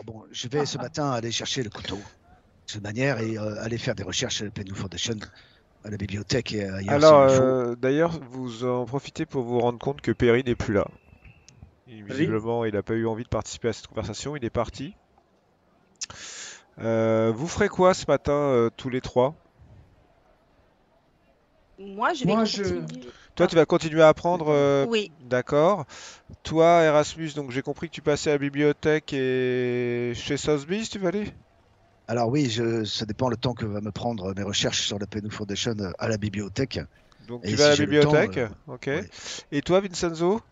Alors bon, je vais ce matin aller chercher le couteau, de toute manière, et aller faire des recherches à la Penou Foundation, à la bibliothèque et ailleurs s'il Alors, le faut. d'ailleurs, vous en profitez pour vous rendre compte que Perry n'est plus là. Oui. Visiblement, il n'a pas eu envie de participer à cette conversation, il est parti. Vous ferez quoi ce matin, tous les trois? Moi, je vais Moi, continuer. Toi, tu Pardon. vas continuer à apprendre, Oui, d'accord. Toi, Erasmus, donc j'ai compris que tu passais à la bibliothèque et chez Sotheby's, tu vas aller? Alors oui, ça dépend le temps que va me prendre mes recherches sur la Penou Foundation à la bibliothèque. Donc tu Et vas à si la j'ai le temps, bibliothèque, ok. ouais. Et toi, Vincenzo?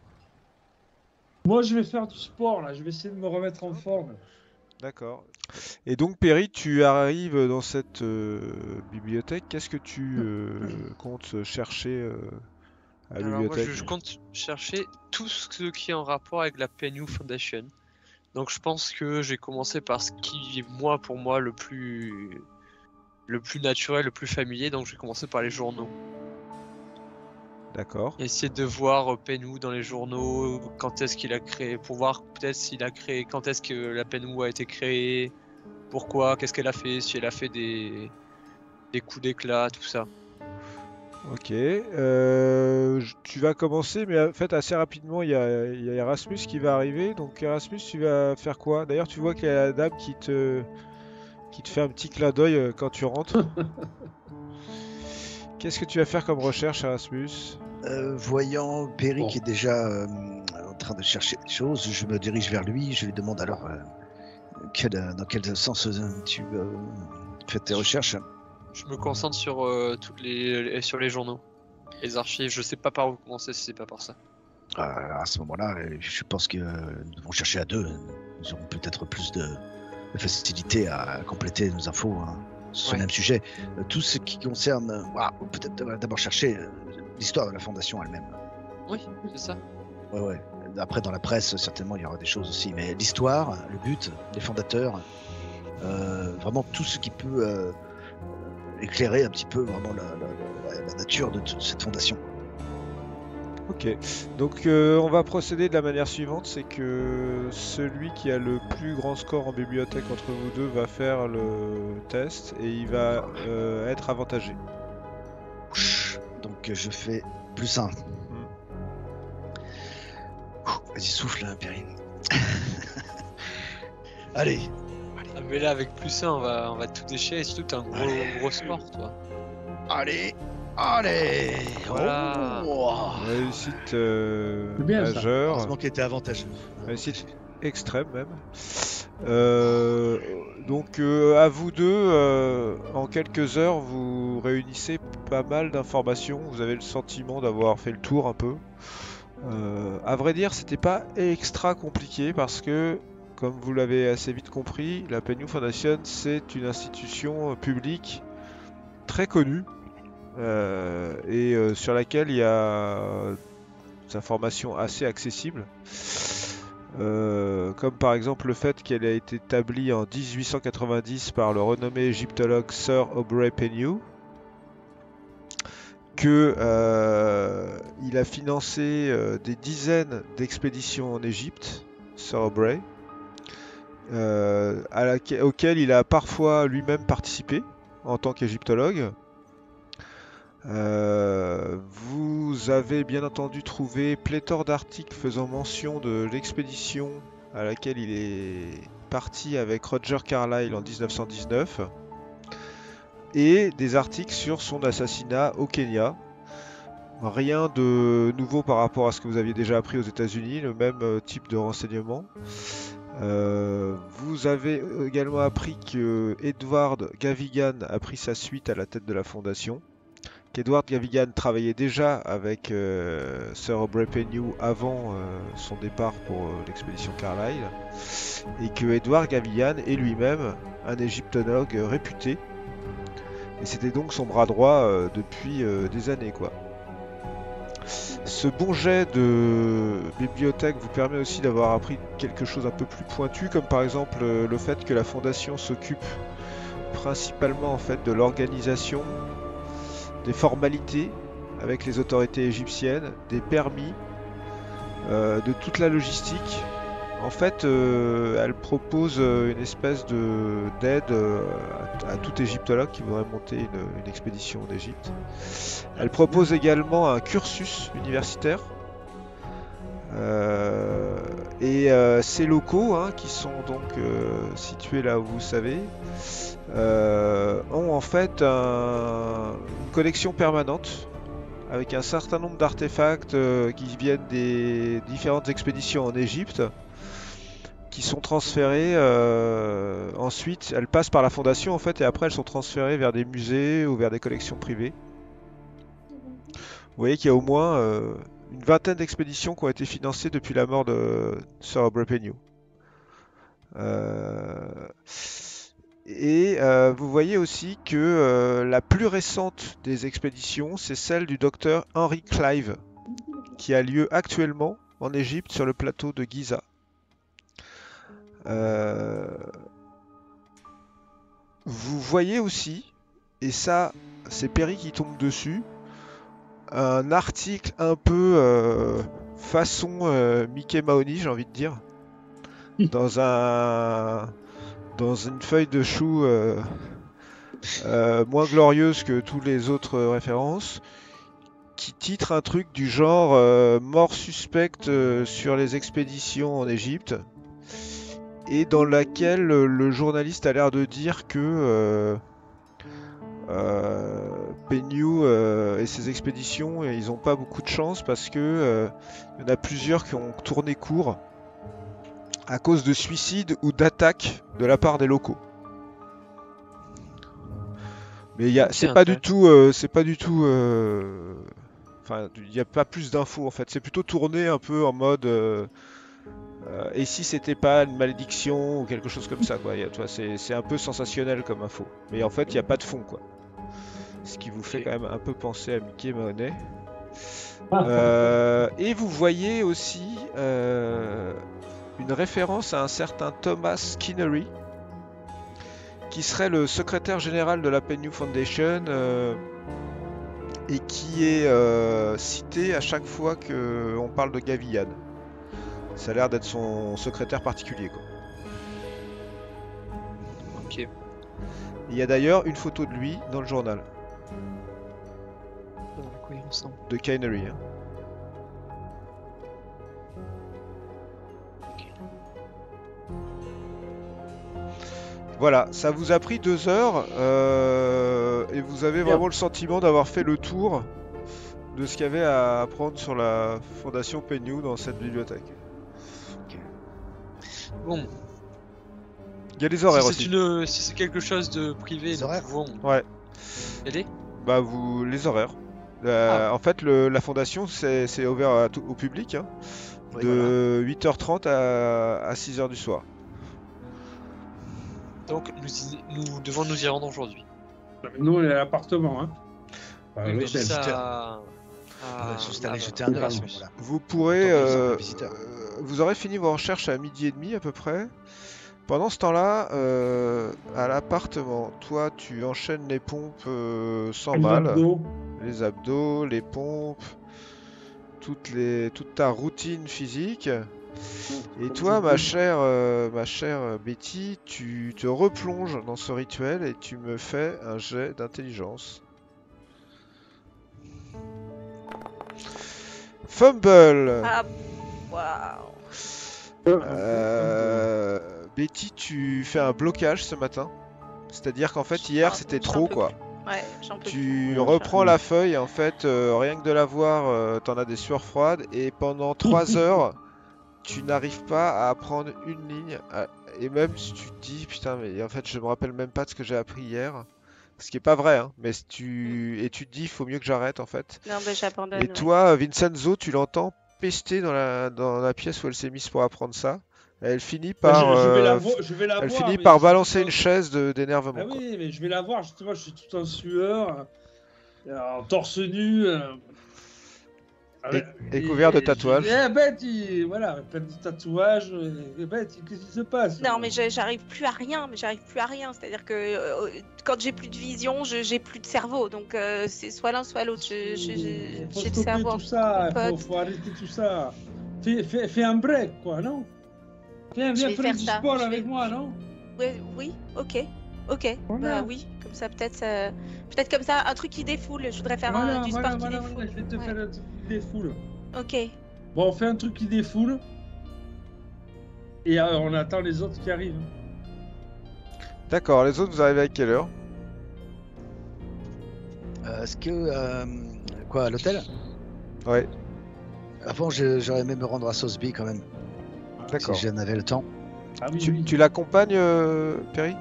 moi, je vais faire du sport là. Je vais essayer de me remettre en forme. D'accord. Et donc, Perry, tu arrives dans cette bibliothèque. Qu'est-ce que tu comptes chercher à la Alors moi bibliothèque? je compte chercher tout ce qui est en rapport avec la PNU Foundation. Donc je pense que j'ai commencé par ce qui moi pour moi le plus naturel, le plus familier. Donc je vais commencer par les journaux. D'accord. Essayer de voir PNU dans les journaux, quand est-ce qu'il a créé, pour voir peut-être s'il a créé, quand est-ce que la PNU a été créée, pourquoi, qu'est-ce qu'elle a fait, si elle a fait des coups d'éclat, tout ça. Ok. Tu vas commencer, mais en fait, assez rapidement, il y a Erasmus qui va arriver. Donc, Erasmus, tu vas faire quoi? D'ailleurs, tu vois qu'il y a la dame qui te fait un petit clin d'œil quand tu rentres. Qu'est-ce que tu vas faire comme recherche, Erasmus? Voyant Perry Bon. qui est déjà en train de chercher des choses, je me dirige vers lui. Je lui demande alors dans quel sens tu fais tes recherches. Je me concentre sur sur les journaux, les archives. Je sais pas par où commencer si c'est pas par ça. À ce moment-là, je pense que nous devons chercher à deux. Nous aurons peut-être plus de facilité à compléter nos infos sur Ouais. le même sujet. Tout ce qui concerne, peut-être d'abord chercher l'histoire de la fondation elle-même. Oui, c'est ça. Ouais. Après, dans la presse, certainement, il y aura des choses aussi. Mais l'histoire, le but, les fondateurs, vraiment tout ce qui peut éclairer un petit peu vraiment la nature de cette fondation. Ok, donc on va procéder de la manière suivante, c'est que celui qui a le plus grand score en bibliothèque entre vous deux va faire le test et il va être avantagé. Donc je fais +1. Vas-y, souffle, hein, Perrine. Allez. Ah, mais là, avec +1, on va tout déchirer. Surtout, t'as un gros score, toi. Allez. Voilà. Oh. Réussite C'est bien, ça. majeure, Heureusement qu'il était avantageux. réussite extrême même. Donc à vous deux, en quelques heures, vous réunissez pas mal d'informations. Vous avez le sentiment d'avoir fait le tour un peu. À vrai dire, c'était pas extra compliqué parce que, comme vous l'avez assez vite compris, la Peñu Foundation, c'est une institution publique très connue et sur laquelle il y a des informations assez accessibles. Comme par exemple le fait qu'elle a été établie en 1890 par le renommé égyptologue Sir Aubrey Peñu, que il a financé des dizaines d'expéditions en Égypte, Sir Aubrey, auxquelles il a parfois lui-même participé en tant qu'égyptologue. Vous avez bien entendu trouvé pléthore d'articles faisant mention de l'expédition à laquelle il est parti avec Roger Carlyle en 1919 et des articles sur son assassinat au Kenya. Rien de nouveau par rapport à ce que vous aviez déjà appris aux États-Unis, le même type de renseignements. Vous avez également appris que Edward Gavigan a pris sa suite à la tête de la fondation, qu'Edward Gavigan travaillait déjà avec Sir Aubrey Peñu avant son départ pour l'expédition Carlyle, et que Edward Gavigan est lui-même un égyptologue réputé, et c'était donc son bras droit depuis des années, quoi. Ce bon jet de bibliothèque vous permet aussi d'avoir appris quelque chose un peu plus pointu, comme par exemple le fait que la fondation s'occupe principalement en fait de l'organisation, des formalités avec les autorités égyptiennes, des permis, de toute la logistique En fait, elle propose une espèce d'aide à tout égyptologue qui voudrait monter une expédition en Égypte. Elle propose également un cursus universitaire. Ces locaux, hein, qui sont donc situés là où vous savez, ont en fait une collection permanente avec un certain nombre d'artefacts qui viennent des différentes expéditions en Égypte, qui sont transférés ensuite. Elles passent par la fondation en fait, et après elles sont transférées vers des musées ou vers des collections privées. Vous voyez qu'il y a au moins une vingtaine d'expéditions qui ont été financées depuis la mort de Sir Aubrey Pennew. Vous voyez aussi que la plus récente des expéditions, c'est celle du docteur Henry Clive, qui a lieu actuellement en Égypte sur le plateau de Giza. Vous voyez aussi, et ça c'est Perry qui tombe dessus, un article un peu façon Mickey Mahoney, j'ai envie de dire, dans une feuille de chou moins glorieuse que toutes les autres références, qui titre un truc du genre mort suspecte sur les expéditions en Égypte, et dans laquelle le journaliste a l'air de dire que Pennew et ses expéditions, ils n'ont pas beaucoup de chance parce que il y en a plusieurs qui ont tourné court à cause de suicides ou d'attaques de la part des locaux. Mais c'est pas du tout, enfin, il n'y a pas plus d'infos en fait. C'est plutôt tourné un peu en mode et si c'était pas une malédiction ou quelque chose comme ça, quoi. C'est un peu sensationnel comme info. Mais en fait, il n'y a pas de fond, quoi. Ce qui vous fait quand même un peu penser à Mickey Mahoney. Et vous voyez aussi une référence à un certain Thomas Skinnery, qui serait le secrétaire général de la Pennew Foundation et qui est cité à chaque fois qu'on parle de Gavigan. Ça a l'air d'être son secrétaire particulier, quoi. Ok. Il y a d'ailleurs une photo de lui dans le journal. À quoi il ressemble? De Skinnery. Hein. Voilà, ça vous a pris 2 heures et vous avez vraiment le sentiment d'avoir fait le tour de ce qu'il y avait à apprendre sur la Fondation Pennew dans cette bibliothèque. Bon. Il y a les horaires aussi. Si c'est quelque chose de privé, Les horaires, pouvons Ouais. aider. Bah les horaires. En fait, la fondation c'est ouvert au public, hein, Oui, de 8h30 à 6h du soir. Donc nous devons nous y rendre aujourd'hui. Nous, on est à l'appartement. Hein. Oui, mais L'hôtel. ça... Juste aller jeter un œil à ce moment-là. Vous pourrez, Tant que c'est un visiteur. vous aurez fini vos recherches à 12h30 à peu près. Pendant ce temps-là, à l'appartement, toi tu enchaînes les pompes sans mal, les abdos, les pompes, toute ta routine physique. Et toi, ma chère Betty, tu te replonges dans ce rituel et tu me fais un jet d'intelligence. Fumble. Ah, waouh. Betty, tu fais un blocage ce matin. C'est-à-dire qu'en fait, hier, c'était trop, quoi. Ouais, j'en peux Tu plus. reprends la feuille et en fait, rien que de la voir, t'en as des sueurs froides. Et pendant 3 heures, tu n'arrives pas à apprendre une ligne. Et même si tu te dis, putain, mais en fait, je me rappelle même pas de ce que j'ai appris hier. Ce qui est pas vrai, hein. Mais si tu te dis, il faut mieux que j'arrête, en fait. Non, bah j'abandonne. Et toi, Vincenzo, tu l'entends pester dans la pièce où elle s'est mise pour apprendre ça. Elle finit par, je vais la elle voir, finit mais par je- balancer une chaise d'énervement. Ah quoi. oui, mais je vais la voir, justement, je suis tout en sueur, en torse nu. Et couvert de tatouages. Eh Betty, voilà, plein de tatouages. Betty, qu'est-ce qui se passe? Non, mais j'arrive plus à rien, C'est-à-dire que quand j'ai plus de vision, j'ai plus de cerveau. Donc c'est soit l'un, soit l'autre. Faut J'ai le stopper cerveau. tout ça, pote. faut arrêter tout ça. Fais un break, quoi, non? Viens, Je viens vais faire faire du ça, sport je avec vais- moi, non? Oui, ok. Ok, Voilà. bah oui, comme ça peut-être comme ça, un truc qui défoule. Je voudrais faire Voilà, du voilà, sport qui voilà, défoule. voilà, je vais te Ouais. faire un truc qui défoule. Ok. Bon, on fait un truc qui défoule. Et on attend les autres qui arrivent. D'accord, les autres, vous arrivez à quelle heure? Est-ce que. Quoi, à l'hôtel? Ouais, Avant, j'aurais aimé me rendre à Sosby quand même. d'accord. Si j'en avais le temps. Ah oui, Tu, oui. tu l'accompagnes, Perry?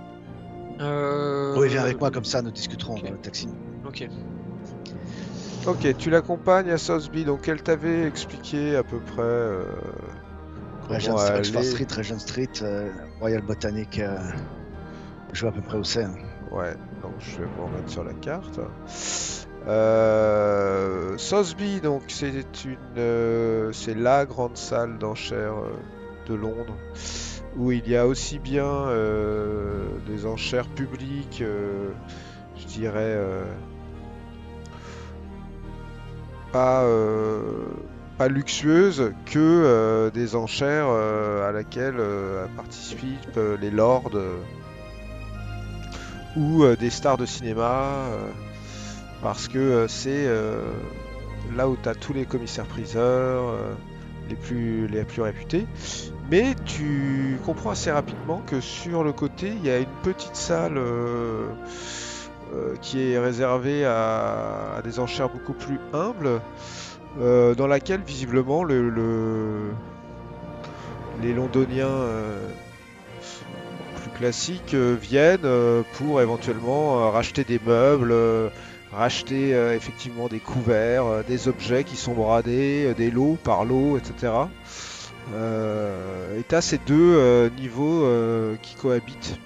Oui, viens avec moi, comme ça, nous discuterons ok. dans le taxi. Ok. Ok, tu l'accompagnes à Southby, donc elle t'avait expliqué à peu près Regent comment Street, Oxford aller. Street, Regent Street, Royal Botanic. Je vois à peu près où c'est. Ouais, donc je vais vous remettre sur la carte. Sotheby, donc c'est la grande salle d'enchères de Londres, où il y a aussi bien des enchères publiques, je dirais pas luxueuses, que des enchères à laquelle participent les lords ou des stars de cinéma, parce que c'est là où tu as tous les commissaires-priseurs les plus réputés. Mais tu comprends assez rapidement que sur le côté, il y a une petite salle qui est réservée à des enchères beaucoup plus humbles, dans laquelle visiblement les Londoniens plus classiques viennent pour éventuellement racheter des meubles, racheter effectivement des couverts, des objets qui sont bradés, des lots par lot, etc. Et tu as ces deux niveaux qui cohabitent.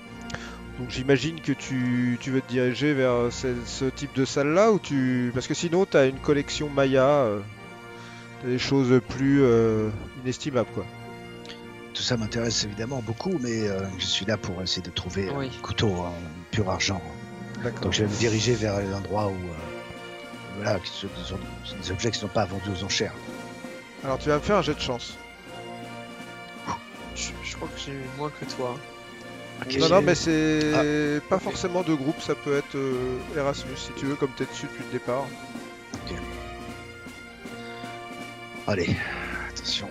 Donc j'imagine que tu veux te diriger vers ce type de salle-là, ou parce que sinon tu as une collection Maya, t'as des choses plus inestimables, quoi. Tout ça m'intéresse évidemment beaucoup, mais je suis là pour essayer de trouver Oui. un couteau en pur argent. D'accord. Donc je vais me diriger vers l'endroit où voilà, ce sont des objets qui ne sont pas vendus aux enchères. Alors tu vas me faire un jet de chance. Je crois que j'ai moins que toi. Ok, Non, j'ai- non, mais c'est pas ok. forcément de groupe, ça peut être Erasmus si tu veux, comme t'es dessus depuis le départ. Allez, attention.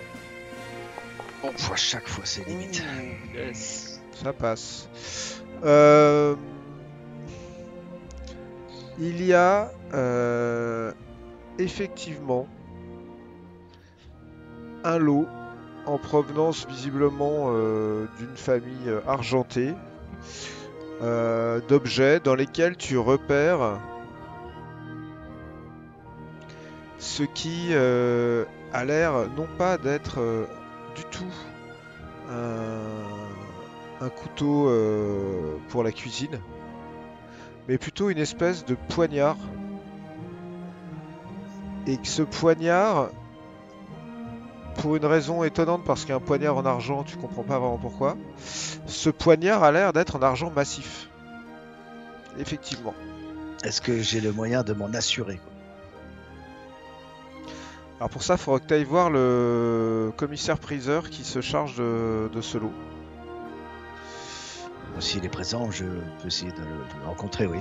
On voit chaque fois ses limites. Yes. Ça passe. Il y a effectivement un lot en provenance visiblement d'une famille argentée d'objets dans lesquels tu repères ce qui a l'air non pas d'être du tout un couteau pour la cuisine, mais plutôt une espèce de poignard. Et que ce poignard, pour une raison étonnante, parce qu'un poignard en argent, tu comprends pas vraiment pourquoi, ce poignard a l'air d'être en argent massif. Effectivement. Est-ce que j'ai le moyen de m'en assurer, quoi? Alors pour ça, il faudra que tu ailles voir le commissaire-priseur qui se charge de ce lot. S'il est présent, je peux essayer de le rencontrer, oui.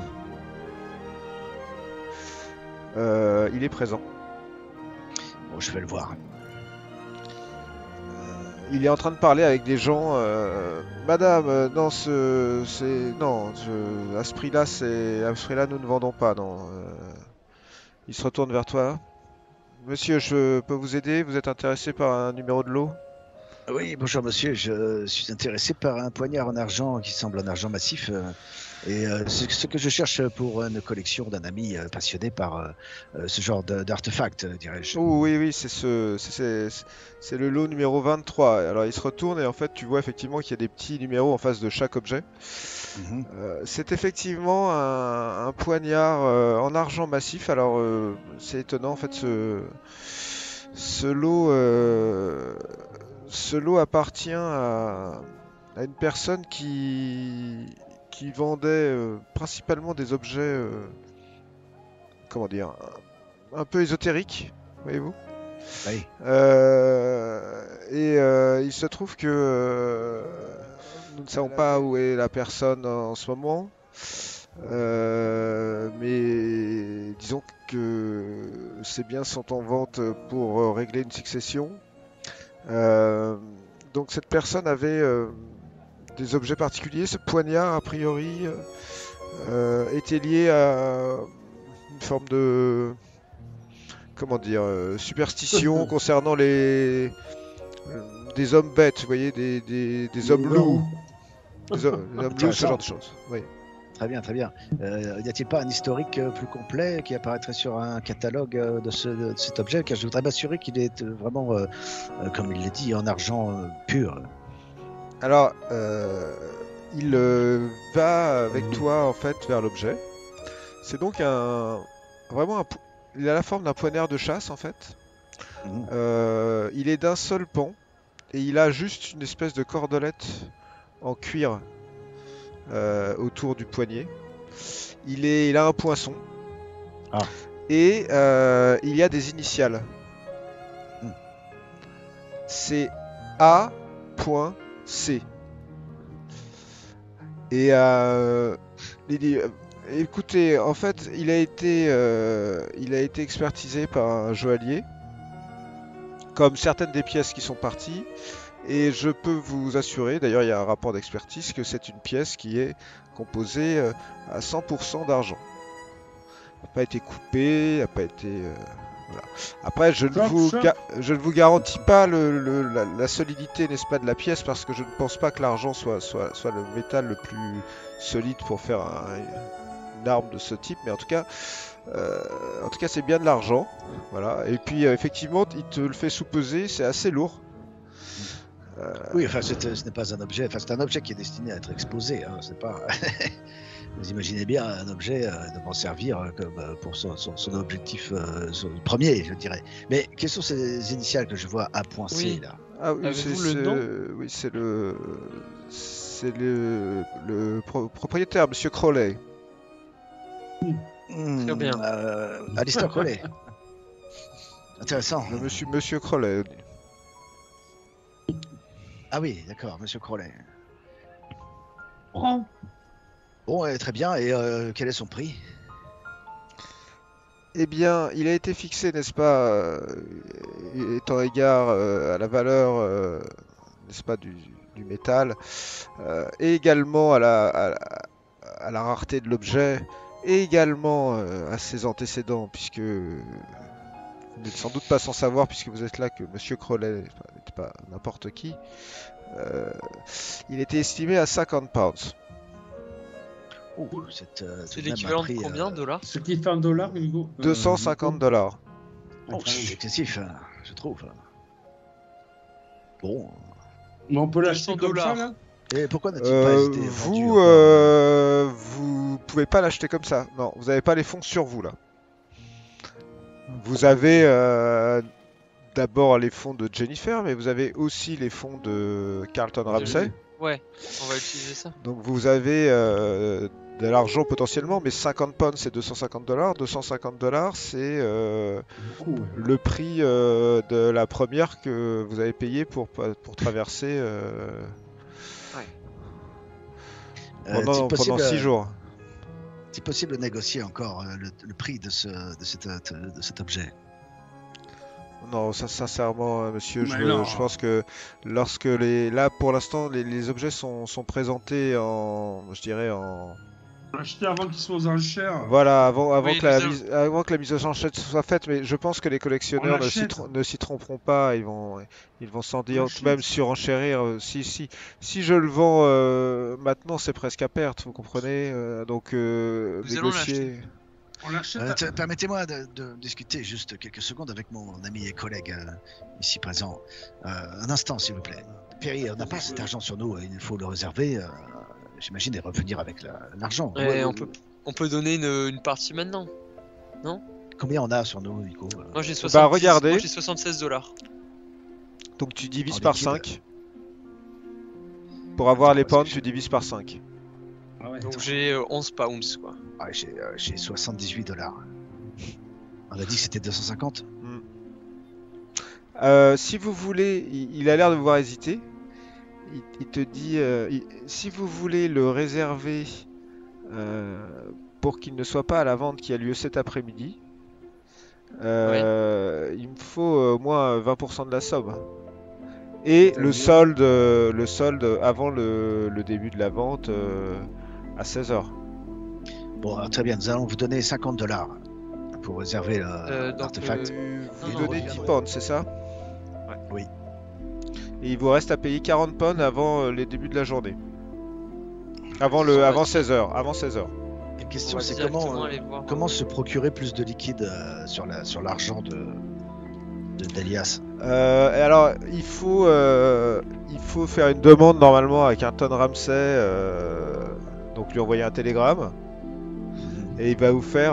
Il est présent. Bon, je vais le voir. Il est en train de parler avec des gens. Madame, non, à ce prix-là, nous ne vendons pas. Non. Il se retourne vers toi. Monsieur, je peux vous aider? Vous êtes intéressé par un numéro de lot? Oui, bonjour monsieur, je suis intéressé par un poignard en argent qui semble un argent massif. C'est ce que je cherche pour une collection d'un ami passionné par ce genre d'artefacts, dirais-je. Oh, oui, c'est le lot numéro 23. Alors il se retourne et en fait tu vois effectivement qu'il y a des petits numéros en face de chaque objet. Mhm. C'est effectivement un poignard en argent massif. Alors c'est étonnant en fait ce lot appartient à une personne qui vendait principalement des objets comment dire, un peu ésotériques, voyez-vous. Oui. Il se trouve que nous ne savons pas où est la personne en ce moment. Mais disons que ces biens sont en vente pour régler une succession. Donc cette personne avait des objets particuliers. Ce poignard, a priori, était lié à une forme de, comment dire, superstition concernant des hommes bêtes, vous voyez, des hommes loups, des hommes loups, ce genre de choses. Oui. Très bien, très bien. Y a-t-il pas un historique plus complet qui apparaîtrait sur un catalogue de cet objet? Car je voudrais m'assurer qu'il est vraiment, comme il l'a dit, en argent pur. Alors, il va avec toi en fait vers l'objet. C'est donc il a la forme d'un poignard de chasse en fait. Il est d'un seul pan et il a juste une espèce de cordelette en cuir autour du poignet. Il a un poinçon. Et il y a des initiales. C'est A.C. Et écoutez, en fait, il a été expertisé par un joaillier, comme certaines des pièces qui sont parties. Et je peux vous assurer, d'ailleurs il y a un rapport d'expertise, que c'est une pièce qui est composée à 100% d'argent. Elle n'a pas été coupée, elle n'a pas été... voilà. Après, je ne vous garantis pas la solidité, n'est-ce pas, de la pièce, parce que je ne pense pas que l'argent soit le métal le plus solide pour faire une arme de ce type, mais en tout cas c'est bien de l'argent. Voilà. Et puis effectivement, il te le fait sous-peser, c'est assez lourd. Oui, enfin, ce n'est pas un objet. Enfin, c'est un objet qui est destiné à être exposé. Hein, c'est pas. Vous imaginez bien un objet devant servir comme pour son objectif premier, je dirais. Mais quelles sont ces initiales que je vois A.C Oui. là? Ah oui, Avez-vous le nom? Oui, c'est le propriétaire, Monsieur Crowley. Très bien. Alistair Crowley. Intéressant. Monsieur Crowley. Ah oui, d'accord, Monsieur Crowley. Prends. Bon, très bien. Et quel est son prix? Eh bien, il a été fixé, n'est-ce pas, étant égard à la valeur, n'est-ce pas, du métal, et également à la rareté de l'objet, et également à ses antécédents, puisque vous n'êtes sans doute pas sans savoir, puisque vous êtes là, que Monsieur Crowley n'est pas n'importe qui. Il était estimé à 50 pounds. C'est l'équivalent de combien de dollars? Ce qui fait un dollar, Hugo. 250 dollars. C'est excessif, hein, je trouve. Bon. Mais on peut l'acheter comme ça, $200. là? Et pourquoi n'a-t-il pas été vendu Vous pouvez pas l'acheter comme ça. Non, vous n'avez pas les fonds sur vous là. Vous avez d'abord les fonds de Jennifer, mais vous avez aussi les fonds de Carlton Ramsay. Ouais, on va utiliser ça. Donc vous avez de l'argent potentiellement, mais 50 pounds c'est 250 dollars. 250 dollars c'est le prix de la première que vous avez payé pour traverser pendant 6 jours. C'est possible de négocier encore le prix de cet objet? Non, ça, sincèrement, monsieur, Mais je pense que lorsque là, pour l'instant, les objets sont présentés je dirais en... Acheter avant qu'ils soient aux enchères. Voilà, avant Oui, que la mise aux enchères soit faite, mais je pense que les collectionneurs ne s'y tromperont pas, ils vont sans dire, même surenchérir. Si je le vends maintenant, c'est presque à perte, vous comprenez, donc négocier... Permettez-moi de discuter juste quelques secondes avec mon ami et collègue ici présent. Un instant, s'il vous plaît. Perry, on n'a pas cet argent sur nous, il faut le réserver, j'imagine, et revenir avec l'argent. Ouais, on peut donner une partie maintenant, non? Combien on a sur nous, Nico? Moi j'ai regardez. Moi j'ai 76 dollars. Donc tu divises En par liquide. 5. Pour avoir les pounds, tu divises par 5. Ah ouais. Donc j'ai 11 pounds quoi. Ah, j'ai 78 dollars. On a dit que c'était 250? Si vous voulez, il a l'air de voir hésiter. Il te dit, si vous voulez le réserver pour qu'il ne soit pas à la vente qui a lieu cet après-midi, il me faut au moins 20% de la somme. Et le solde avant le début de la vente à 16h. Bon, très bien, nous allons vous donner $50 pour réserver l'artefact. Vous non, donnez non, 10 ouais. pounds, c'est ça? Oui. Et il vous reste à payer 40 pounds avant les débuts de la journée. Avant 16h. Avant 16h. La On question, va c'est directement aller voir. comment se procurer plus de liquide sur l'argent d'Elias. Alors, il faut faire une demande normalement avec un Ton Ramsay, donc lui envoyer un télégramme, et il va vous faire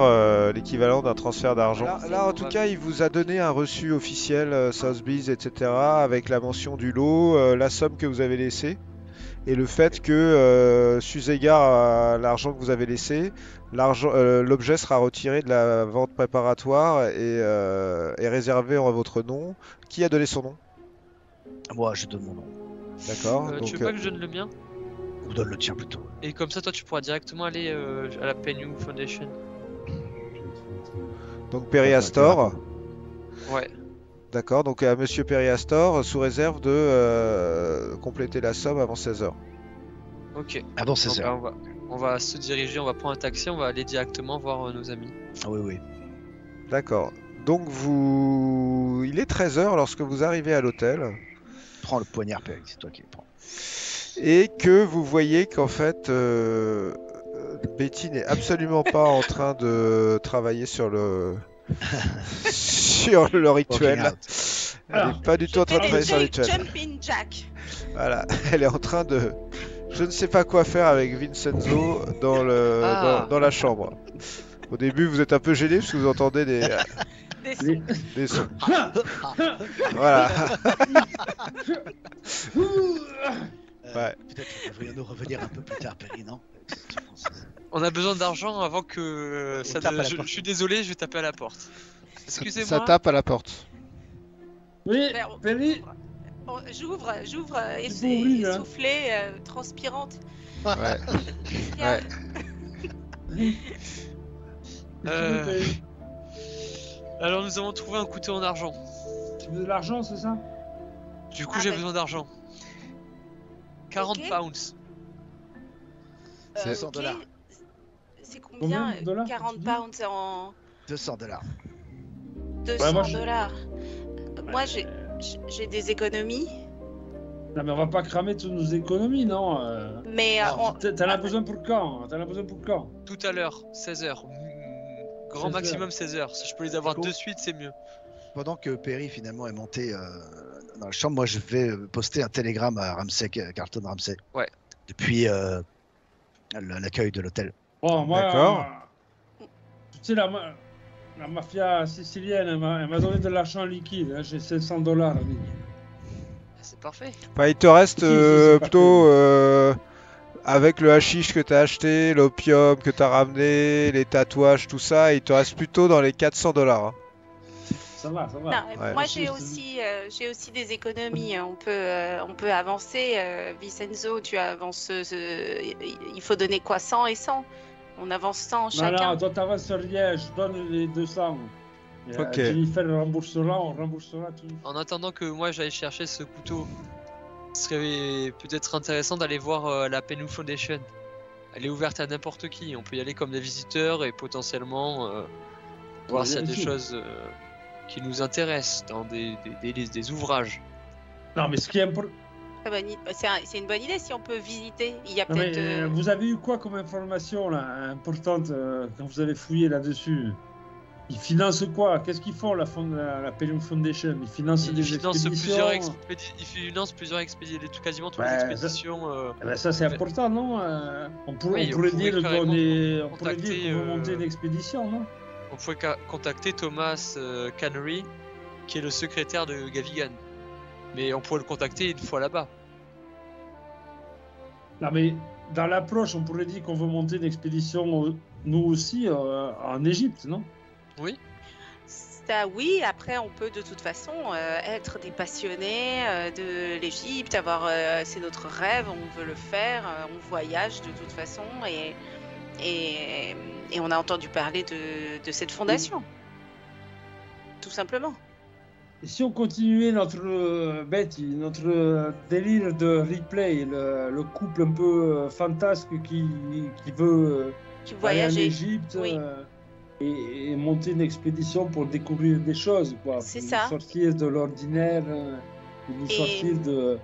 l'équivalent d'un transfert d'argent. Là, en tout cas, il vous a donné un reçu officiel, Sotheby's, etc., avec la mention du lot, la somme que vous avez laissée, et le fait que, sus égard à l'argent que vous avez laissé, l'objet sera retiré de la vente préparatoire et réservé en votre nom. Qui a donné son nom? Moi, je donne mon nom. D'accord. Tu veux pas que je donne le mien? Ou donne le tien plutôt. Et comme ça, toi, tu pourras directement aller à la Penny Foundation. Donc Perry Astor. Ouais. D'accord. Donc à Monsieur Perry Astor, sous réserve de compléter la somme avant 16h. Ok. Avant Donc, 16h. on va se diriger, on va prendre un taxi, on va aller directement voir nos amis. Ah oui, oui. D'accord. Donc il est 13h lorsque vous arrivez à l'hôtel. Prends le poignard, Perry, c'est toi qui le prends. Et que vous voyez qu'en fait, Betty n'est absolument pas en train de travailler sur le rituel. Walking out. Elle n'est pas du tout en train de travailler sur le rituel. Jumping Jack. Voilà, elle est en train de... Je ne sais pas quoi faire avec Vincenzo dans la chambre. Au début, vous êtes un peu gêné parce que vous entendez des sons. Voilà. Ouais. Peut-être devrions-nous revenir un peu plus tard, Perry, non? On a besoin d'argent avant que On tape à la je porte. suis désolé, je vais taper à la porte. Excusez-moi. Ça tape à la porte. Oui, Ben, on- Perry, J'ouvre, C'est pour lui, là. essoufflée, transpirante. Ouais. Qu'est-ce qu'il y a Ouais. Euh, Perry, Alors nous avons trouvé un couteau en argent. tu veux de l'argent, c'est ça? Du coup, Ah, j'ai bah. besoin d'argent. 40 Ok. pounds. C'est Ok. 100 $. C'est Combien combien de dollars, 40 tu dis pounds en $200. 200 Ouais, moi, je- dollars. Moi, j'ai des économies, Non, mais on va pas cramer toutes nos économies, non mais T'en as besoin pour quand? T'en as besoin pour quand? Tout à l'heure, 16h. Grand 16 maximum 16h. Si je peux les avoir Cool. de suite, c'est mieux. Pendant que Perry finalement est monté dans la chambre, moi je vais poster un télégramme à Carlton Ramsay. Ouais. Depuis l'accueil de l'hôtel. Bon, moi, D'accord. tu sais, la mafia sicilienne, elle m'a donné de l'argent liquide. Hein, j'ai 500 $. C'est parfait. Enfin, il te reste Si, c'est plutôt avec le hashish que t'as acheté, l'opium que t'as ramené, les tatouages, tout ça, il te reste plutôt dans les 400 $. Hein. Ça va, ça va. non, Ouais. moi j'ai aussi des économies. On peut avancer. Vincenzo, tu avances. Il faut donner quoi? 100 et 100. On avance 100 Non, chacun. non, toi t'avances rien, je donne les 200. Et, Ok. Jennifer remboursera, on remboursera tout. En attendant que moi j'aille chercher ce couteau, ce serait peut-être intéressant d'aller voir la Penny Foundation. Elle est ouverte à n'importe qui. On peut y aller comme des visiteurs et potentiellement voir s'il y a des vérifier. choses qui nous intéressent dans des ouvrages. Non, mais ce qui est important. C'est une bonne idée si on peut visiter. Il y a Non, mais, peut-être. vous avez eu quoi comme information là, importante quand vous avez fouillé là-dessus? Ils financent quoi? Qu'est-ce qu'ils font la Penny Foundation? Ils financent Il des finance expéditions? plusieurs expéditions, quasiment toutes Ouais, les ça- expéditions. Eh ben, ça c'est Ouais. important, non? On pourrait Oui, on dire pourrait carrément on pourrait dire contacter, qu'on veut monter une expédition, non? On pouvait contacter Thomas Cannery, qui est le secrétaire de Gavigan. Mais on pourrait le contacter une fois là-bas. Non, mais dans l'approche, on pourrait dire qu'on veut monter une expédition, nous aussi, en Égypte, non? Oui. Ça, oui, après, on peut de toute façon être des passionnés de l'Égypte, c'est notre rêve, on veut le faire, on voyage de toute façon et on a entendu parler de cette fondation, tout simplement. Et si on continuait Betty, notre délire de replay, le couple un peu fantasque qui veut Tu aller en voyageais, Égypte oui. Et monter une expédition pour découvrir des choses, quoi, C'est pour ça. nous sortir de l'ordinaire, pour nous Et- sortir de...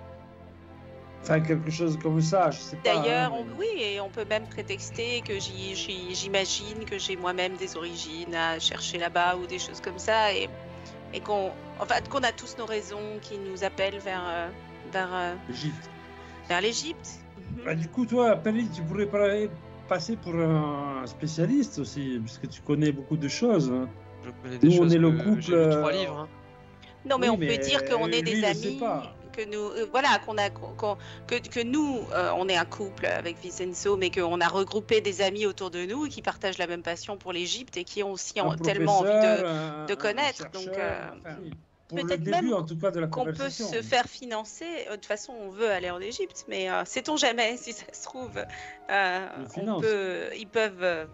Enfin, quelque chose comme ça, je sais pas. D'ailleurs, hein, mais- oui, et on peut même prétexter que j'imagine que j'ai moi-même des origines à chercher là-bas ou des choses comme ça, et qu'on a tous nos raisons qui nous appellent Égypte. vers l'Égypte. Bah, du coup, toi, Perry, tu pourrais passer pour un spécialiste aussi, puisque tu connais beaucoup de choses. hein. Je connais des Nous, on choses est le que couple, j'ai lu 3 livres. hein. Non, mais Oui, on peut dire qu'on est lui, des je sais amis, pas. que nous, que nous, on est un couple avec Vincenzo, mais qu'on a regroupé des amis autour de nous qui partagent la même passion pour l'Égypte et qui ont aussi Un tellement envie professeur, de connaître. un Donc, chercheur, enfin, oui. Pour le peut-être début, même en tout cas, de la qu'on peut conversation. se faire financer. De toute façon, on veut aller en Égypte, mais sait-on jamais si ça se trouve, On finance. ils peuvent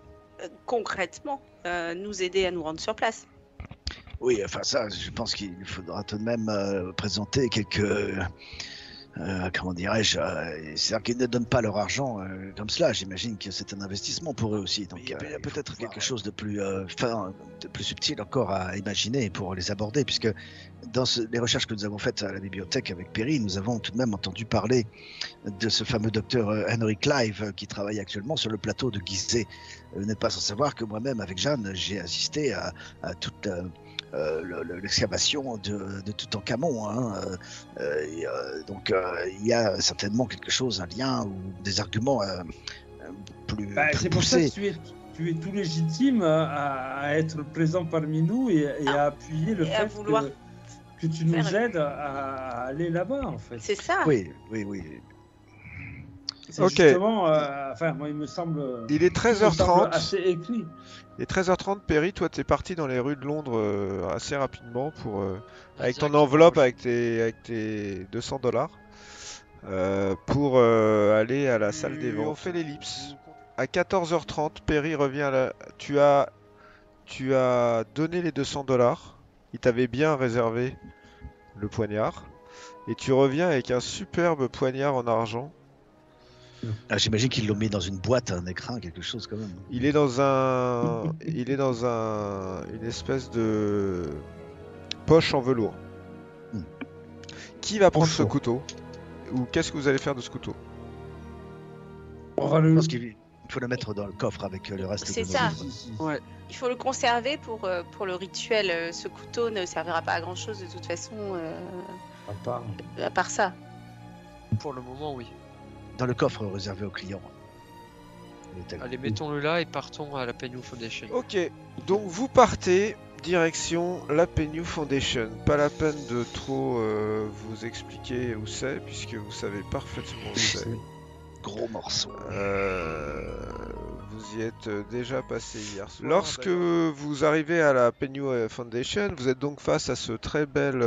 concrètement nous aider à nous rendre sur place. Oui, enfin ça, je pense qu'il faudra tout de même présenter quelques... comment dirais-je, c'est-à-dire qu'ils ne donnent pas leur argent comme cela. J'imagine que c'est un investissement pour eux aussi. Donc il y a peut-être quelque chose de plus fin, de plus subtil encore à imaginer pour les aborder, puisque dans les recherches que nous avons faites à la bibliothèque avec Perry, nous avons tout de même entendu parler de ce fameux docteur Henry Clive qui travaille actuellement sur le plateau de Gizeh. Vous n'êtes pas sans savoir que moi-même, avec Jeanne, j'ai assisté à toute l'excavation de Toutankhamon. Hein. Donc il y a certainement quelque chose, un lien ou des arguments plus C'est pour ça poussés. que tu es tout légitime à être présent parmi nous et à appuyer le Et à fait vouloir que tu nous faire- aides à aller là-bas, en fait. C'est ça. Oui. C'est Ok. justement, enfin, moi, il me semble Il est tout me semble 13h30. assez écrit. Et 13h30, Perry, toi, t'es parti dans les rues de Londres assez rapidement pour, avec ton Directement, enveloppe, oui. avec tes $200 pour aller à la salle des ventes. On fait l'ellipse. À 14h30, Perry revient Tu as donné les $200. Il t'avait bien réservé le poignard. Et tu reviens avec un superbe poignard en argent. Ah, j'imagine qu'ils l'ont mis dans une boîte, un écrin, quelque chose quand même. Il est dans une espèce de poche en velours. Qui va prendre ce Bonjour. couteau? Ou qu'est-ce que vous allez faire de ce couteau? On va Je le... pense qu'il faut le mettre dans le coffre avec le reste C'est de nos ça. livres. Ouais. Il faut le conserver pour le rituel. Ce couteau ne servira pas à grand-chose de toute façon, à part ça. Pour le moment, oui. Dans le coffre réservé aux clients. Allez, mettons-le là et partons à la Penny Foundation. Ok, donc vous partez direction la Penny Foundation. Pas la peine de trop vous expliquer où c'est, puisque vous savez parfaitement où c'est. Gros morceau. Vous y êtes déjà passé hier soir. Lorsque vous arrivez à la Penny Foundation, vous êtes donc face à ce très bel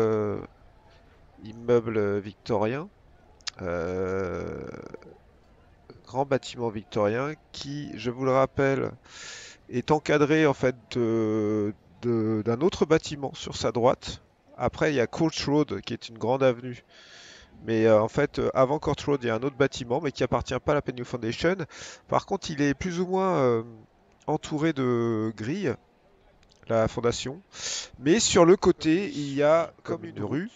immeuble victorien. Grand bâtiment victorien qui, je vous le rappelle, est encadré en fait d'un autre bâtiment sur sa droite. Après, il y a Court Road qui est une grande avenue. Mais en fait, avant Court Road, il y a un autre bâtiment, mais qui appartient pas à la Penny Foundation. Par contre, il est plus ou moins entouré de grilles, la fondation. Mais sur le côté, il y a comme une rue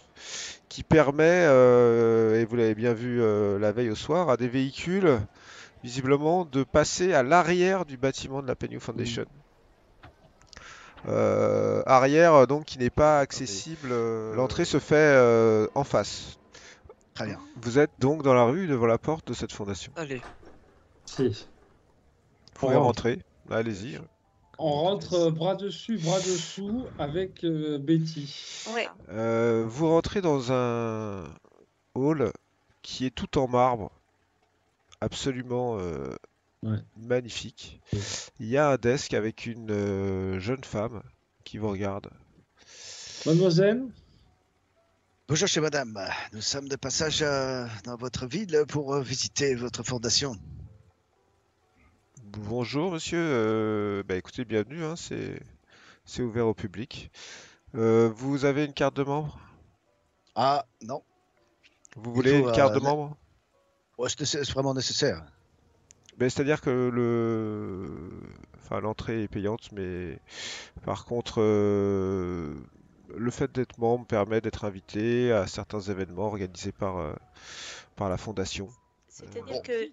qui permet, et vous l'avez bien vu la veille au soir, à des véhicules visiblement de passer à l'arrière du bâtiment de la Penny Foundation. Arrière donc qui n'est pas accessible. L'entrée se fait en face. Très bien. Vous êtes donc dans la rue devant la porte de cette fondation. Allez. Si. Vous pouvez rentrer. Allez-y. On rentre bras dessus, bras dessous avec Betty. Ouais. Vous rentrez dans un hall qui est tout en marbre, absolument magnifique. Ouais. Il y a un desk avec une jeune femme qui vous regarde. Mademoiselle? Bonjour chez madame, nous sommes de passage dans votre ville pour visiter votre fondation. Bonjour monsieur, bah écoutez, bienvenue, hein, c'est ouvert au public. Vous avez une carte de membre? Ah non, Vous il voulez faut... une carte de membre? ouais, c'est vraiment nécessaire. Ben, c'est-à-dire que enfin, l'entrée est payante, mais par contre, le fait d'être membre permet d'être invité à certains événements organisés par la fondation. C'est-à-dire Bon. que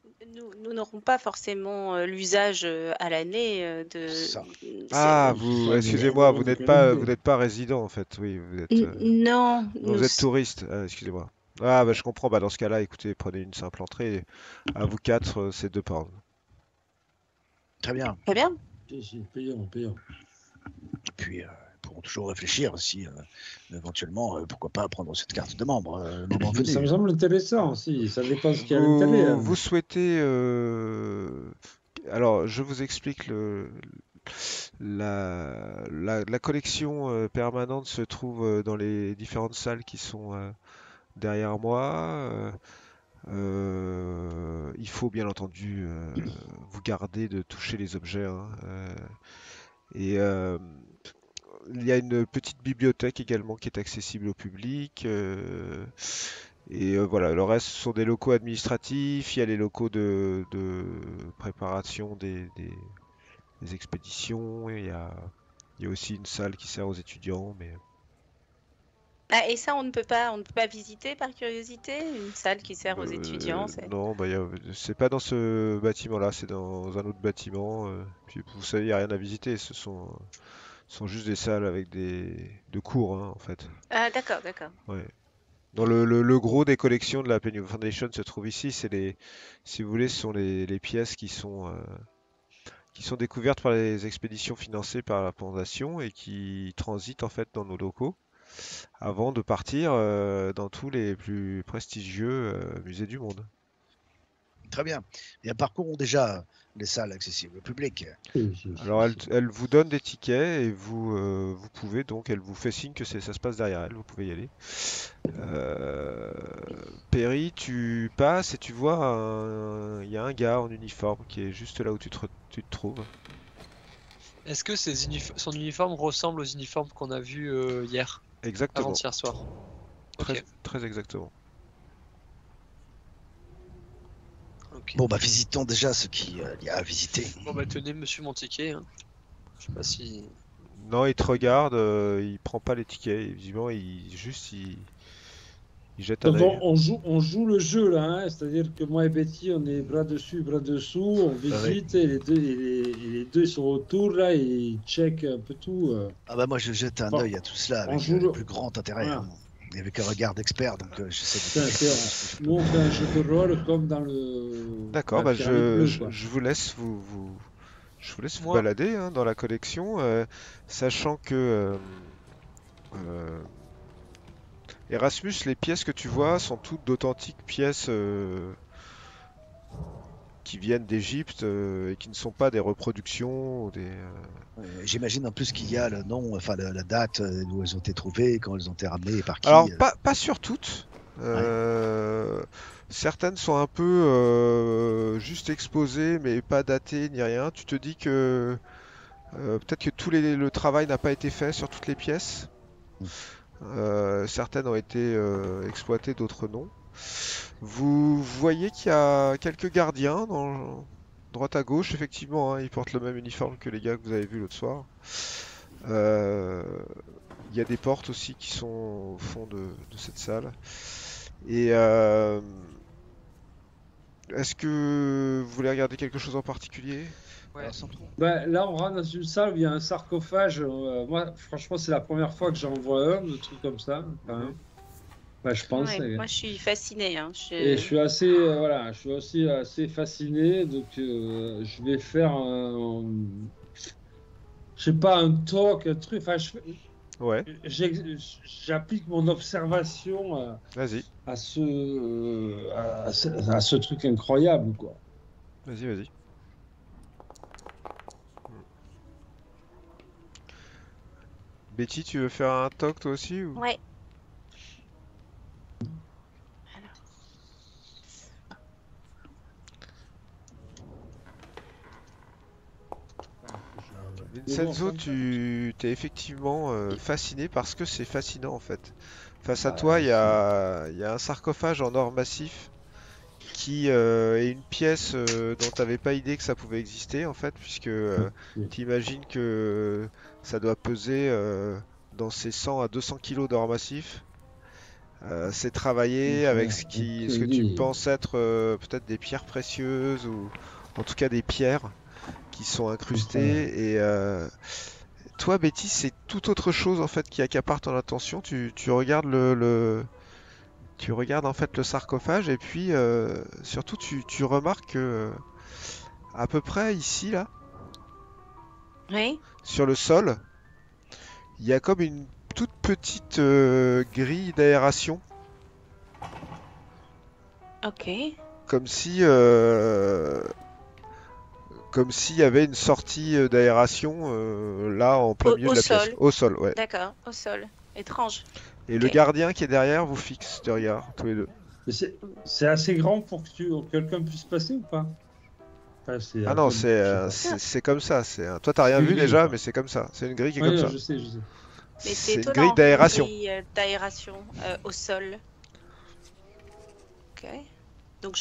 nous n'aurons pas forcément l'usage à l'année Ça. Ah, Ouais, excusez-moi, mais- vous n'êtes pas résident en fait, oui, Non, non, nous vous êtes touriste, excusez-moi. Ah, bah, je comprends, bah, dans ce cas-là, écoutez, prenez une simple entrée, à vous quatre, c'est 2 pounds. Très bien. Très bien. Si, payons. Et puis, nous pourrons toujours réfléchir aussi, éventuellement, pourquoi pas prendre cette carte de membre, le moment Ça me venu. semble intéressant aussi. Ça dépend ce qu'il y a à l'intérieur. Vous souhaitez... Alors, je vous explique la collection permanente se trouve dans les différentes salles qui sont derrière moi. Il faut bien entendu vous garder de toucher les objets, hein, et il y a une petite bibliothèque également qui est accessible au public. Et voilà, le reste ce sont des locaux administratifs, il y a les locaux de préparation des expéditions, et il y a aussi une salle qui sert aux étudiants, mais Ah, et ça, on ne peut pas visiter par curiosité, une salle qui sert aux étudiants. non, bah, c'est pas dans ce bâtiment-là, c'est dans un autre bâtiment. Puis vous savez, il n'y a rien à visiter, ce sont juste des salles avec de cours, hein, en fait. Ah, d'accord. Ouais. Dans le gros des collections de la Penny Foundation se trouve ici, si vous voulez, ce sont les pièces qui sont découvertes par les expéditions financées par la Fondation et qui transitent en fait dans nos locaux avant de partir dans tous les plus prestigieux musées du monde. Très bien. Et parcourons déjà les salles accessibles au public. Alors elle vous donne des tickets et vous pouvez donc, elle vous fait signe que ça se passe derrière elle, vous pouvez y aller. Perry, tu passes et tu vois il y a un gars en uniforme qui est juste là où tu te trouves. Est-ce que son uniforme ressemble aux uniformes qu'on a vus hier, Exactement, avant-hier soir? très, Ok. très exactement. Ok. Bon, bah visitons déjà ce qu'il y a à visiter. Bon bah tenez monsieur mon ticket. Hein. Je sais pas si... Non, il te regarde, il prend pas les tickets, visiblement il jette un Donc œil. on joue le jeu là, hein, c'est-à-dire que moi et Betty on est bras dessus, bras dessous, on visite et les deux sont autour là et ils checkent un peu tout. Ah bah moi je jette un Bon, œil à tout cela on avec joue le le- plus grand intérêt, Voilà. hein, et avec un regard d'expert, donc j'essaie C'est de... un- Nous on fait un jeu de rôle comme dans le. D'accord, la bah pyramide bleue, quoi. je vous laisse je vous laisse vous Moi- balader, hein, dans la collection, sachant que euh, Erasmus, les pièces que tu vois sont toutes d'authentiques pièces qui viennent d'Égypte et qui ne sont pas des reproductions ou des. J'imagine en plus qu'il y a le nom, enfin la date où elles ont été trouvées, quand elles ont été ramenées et par qui. Alors pas sur toutes. Certaines sont un peu juste exposées mais pas datées ni rien. Tu te dis que peut-être que le travail n'a pas été fait sur toutes les pièces. Certaines ont été exploitées, d'autres non. Vous voyez qu'il y a quelques gardiens droite à gauche, effectivement, hein, ils portent le même uniforme que les gars que vous avez vus l'autre soir. Il y a des portes aussi qui sont au fond de cette salle. Et est-ce que vous voulez regarder quelque chose en particulier? Ouais. Ben, là on rentre dans une salle où il y a un sarcophage. Moi franchement c'est la première fois que j'en vois un de trucs comme ça. Quand même. Ben, je pense. Ouais, moi, je suis fascinée. Hein. Et je suis assez, voilà, je suis aussi assez fasciné, donc je vais faire je sais pas, un talk, un truc. Enfin, Ouais, j'applique mon observation vas-y, à ce truc incroyable, quoi. Betty, tu veux faire un toc toi aussi ou... Ouais. Vincenzo, tu t'es effectivement fasciné parce que c'est fascinant en fait. Face à toi, il y a un sarcophage en or massif qui est une pièce dont tu n'avais pas idée que ça pouvait exister en fait, puisque tu imagines que ça doit peser dans ses 100 à 200 kilos d'or massif. C'est travaillé avec ce que tu penses être peut-être des pierres précieuses ou en tout cas des pierres qui sont incrustées. Et toi, Betty, c'est tout autre chose en fait qui accapare ton attention. Tu regardes tu regardes en fait le sarcophage et puis surtout tu remarques que à peu près ici là, Oui. sur le sol, il y a comme une toute petite grille d'aération, Ok. comme si comme s'il y avait une sortie d'aération là en plein milieu Au de la pièce, sol. au sol, ouais. D'accord, au sol. Étrange. Et le Ok. gardien qui est derrière vous fixe de regard tous les deux. Mais c'est assez grand pour que quelqu'un puisse passer ou pas? Enfin, Ah non, je sais pas. c'est comme ça. Toi, t'as rien C'est une vu grille, déjà, quoi. mais c'est comme ça. C'est une grille qui est Ouais, comme non, ça. je sais. Mais c'est C'est une étonnant. grille d'aération. Une grille d'aération au sol. Ok. Donc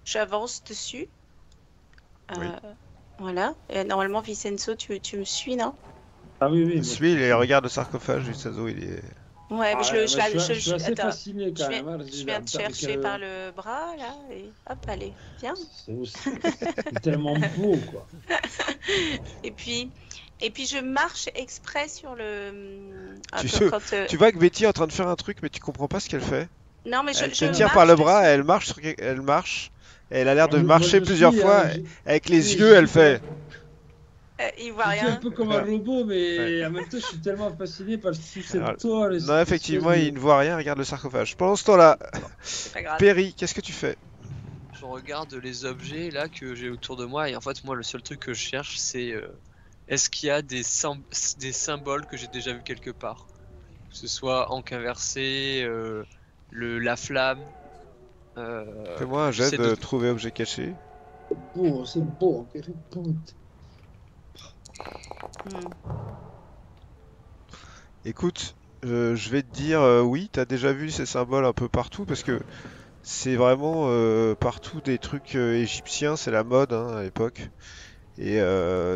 j'avance dessus. Oui. Voilà. Et normalement, Vincenzo, tu me suis, non? Ah oui, oui. Suis, il regarde le sarcophage, Vincenzo, il est... Ouais, mais Je suis assez attends. fasciné Je quand viens, même. Hein, je viens de avec, chercher par le bras, là, et hop, allez, viens. c'est tellement beau, quoi. Et puis je marche exprès sur le... Tu vois que Betty est en train de faire un truc, mais tu comprends pas ce qu'elle fait. Non, mais Elle je te tire marche par le bras, dessus. elle marche, et elle a l'air de Moi, marcher je plusieurs suis, fois. Avec les yeux, elle fait... Il voit Je suis un rien. peu comme un robot, mais Ouais. en même temps, je suis tellement fasciné par toute cette Alors, toile. et Non, cette effectivement, espèce de- il ne voit rien, regarde le sarcophage. Pendant ce temps-là, C'est pas grave. Perry, qu'est-ce que tu fais? Je regarde les objets là que j'ai autour de moi et en fait moi le seul truc que je cherche c'est est-ce qu'il y a des symboles que j'ai déjà vu quelque part, que ce soit encre inversée, la flamme. Fais-moi un jet j'essaie de trouver objet caché. Oh, c'est beau, quel pote. Hmm. Écoute, je vais te dire oui, t'as déjà vu ces symboles un peu partout parce que c'est vraiment partout des trucs égyptiens, c'est la mode hein, à l'époque. Et